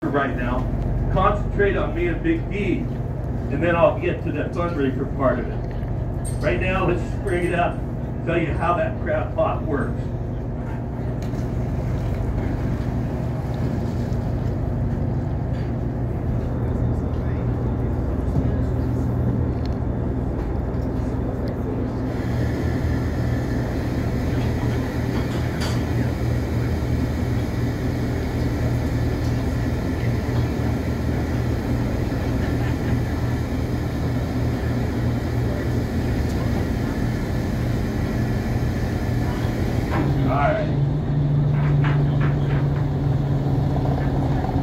right now. Concentrate on me and Big D, and then I'll get to the fundraiser part of it. Right now, let's bring it up, tell you how that crab pot works.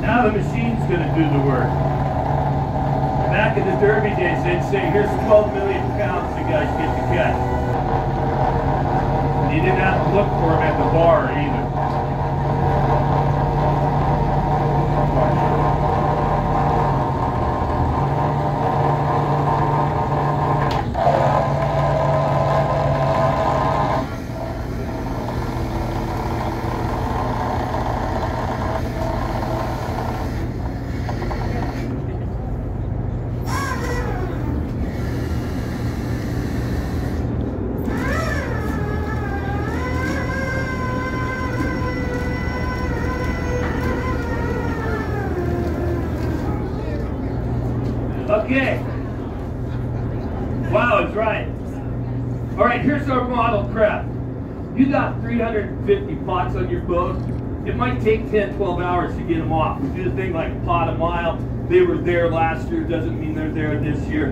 Now the machine's going to do the work. Back in the Derby days, they'd say, here's 12 million pounds you guys get to catch. And you didn't have to look for them at the bar either. Okay. Wow, it's right. All right, here's our model crab. You got 350 pots on your boat. It might take 10, 12 hours to get them off. We do a thing like a pot a mile. They were there last year, doesn't mean they're there this year.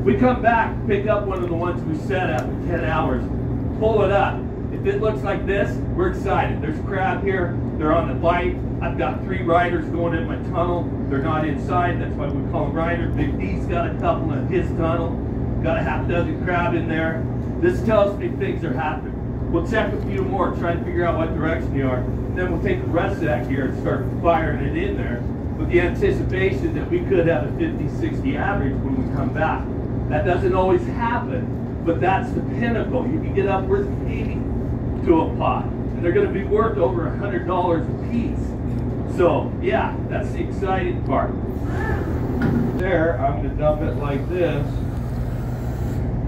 We come back, pick up one of the ones we set up in 10 hours, pull it up. If it looks like this, we're excited. There's crab here, they're on the bite. I've got 3 riders going in my tunnel. They're not inside, that's why we call them riders. Big D's got a couple in his tunnel. Got a half dozen crab in there. This tells me things are happening. We'll check a few more, try to figure out what direction they are. And then we'll take the rest of that gear and start firing it in there with the anticipation that we could have a 50, 60 average when we come back. That doesn't always happen, but that's the pinnacle. You can get upwards of 80 to a pot. And they're going to be worth over $100 a piece. So, yeah, that's the exciting part. There, I'm going to dump it like this.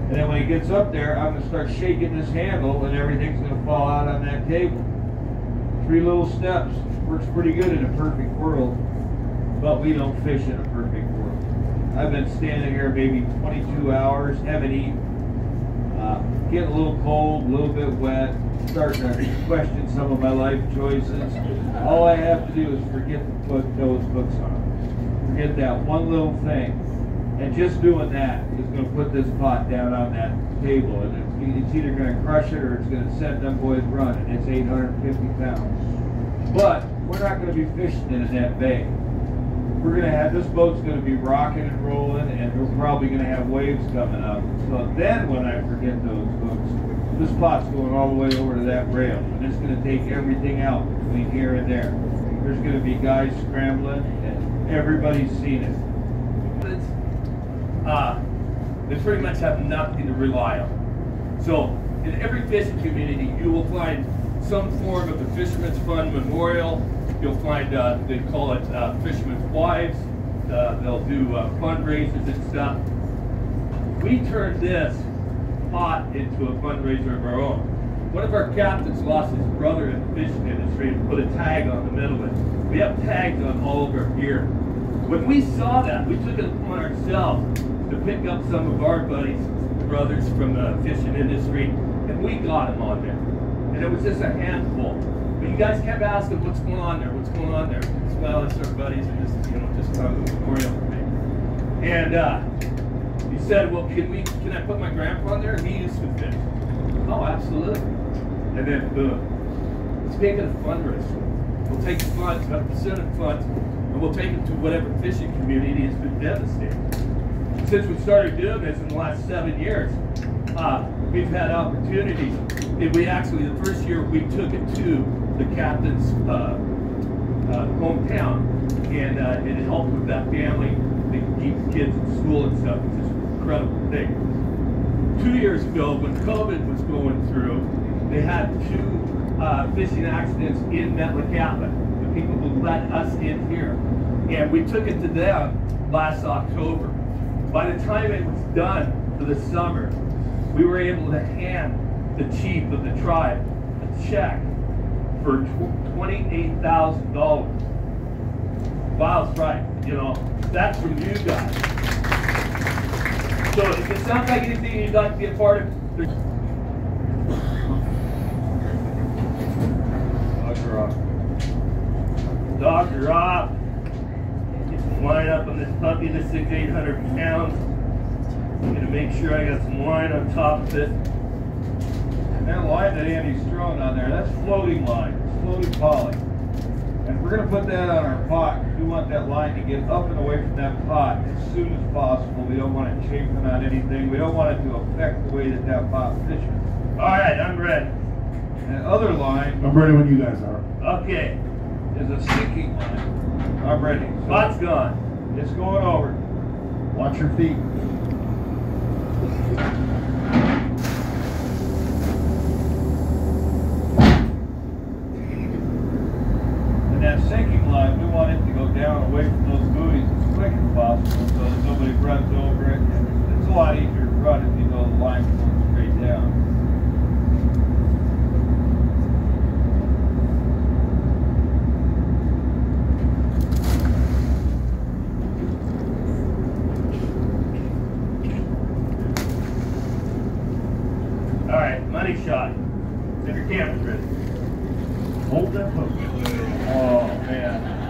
And then when he gets up there, I'm going to start shaking this handle and everything's going to fall out on that table. 3 little steps. Works pretty good in a perfect world, but we don't fish in a perfect world. I've been standing here maybe 22 hours, haven't eaten. Getting a little cold, a little bit wet, starting to question some of my life choices. All I have to do is forget to put those hooks on. Forget that one little thing. And just doing that is going to put this pot down on that table. And it's either going to crush it or it's going to set them boys running. It's 850 pounds. But we're not going to be fishing in that bay. We're going to have, this boat's going to be rocking and rolling, and we're probably going to have waves coming up. So then when I forget those hooks, this pot's going all the way over to that rail, and it's going to take everything out between here and there. There's going to be guys scrambling, and everybody's seen it. They pretty much have nothing to rely on. So in every fishing community, you will find some form of the Fisherman's Fund Memorial. You'll find, they call it Fisherman's Wives. They'll do fundraisers and stuff. We turned this pot into a fundraiser of our own. One of our captains lost his brother in the fishing industry and put a tag on the middle of it. We have tags on all of our gear. When we saw that, we took it upon ourselves to pick up some of our buddies, brothers from the fishing industry, and we got them on there. And it was just a handful. But you guys kept asking, what's going on there? What's going on there? Well, it's our buddies, and this is, just kind of a memorial for me. And he said, well, can I put my grandpa on there? He used to fish. Oh, absolutely. And then boom. Let's make it a fundraiser. We'll take the funds, 100% of the funds, and we'll take them to whatever fishing community has been devastated. Since we started doing this in the last 7 years, we've had opportunities. And we actually, the first year, we took it to the captain's hometown, and it helped with that family. They could keep the kids in school and stuff. It's just an incredible thing. 2 years ago, when COVID was going through, they had 2 fishing accidents in Metlakatla. The people who let us in here. And we took it to them last October. By the time it was done for the summer, we were able to hand the chief of the tribe a check for $28,000. Wow, right, you know, that's from you guys. So if it sounds like anything you'd like to be a part of, dogs are off. Get some line up on this puppy. This thing's 800 pounds. I'm gonna make sure I got some line on top of it. And that line that Andy's throwing on there, that's floating line, it's floating poly. And we're gonna put that on our pot. We want that line to get up and away from that pot as soon as possible. We don't want it chafing on anything. We don't want it to affect the way that that pot fishes. All right, I'm ready. And the other line, I'm ready when you guys are. Okay, is a sinking line. I'm ready. So pot's gone. it's going over. Watch your feet. And that sinking line, we want it to go down away from those buoys as quick as possible so that nobody runs over it. And it's a lot easier to run if you know the line going straight down. All right, money shot. If your camera's ready. Hold that hook. Oh man.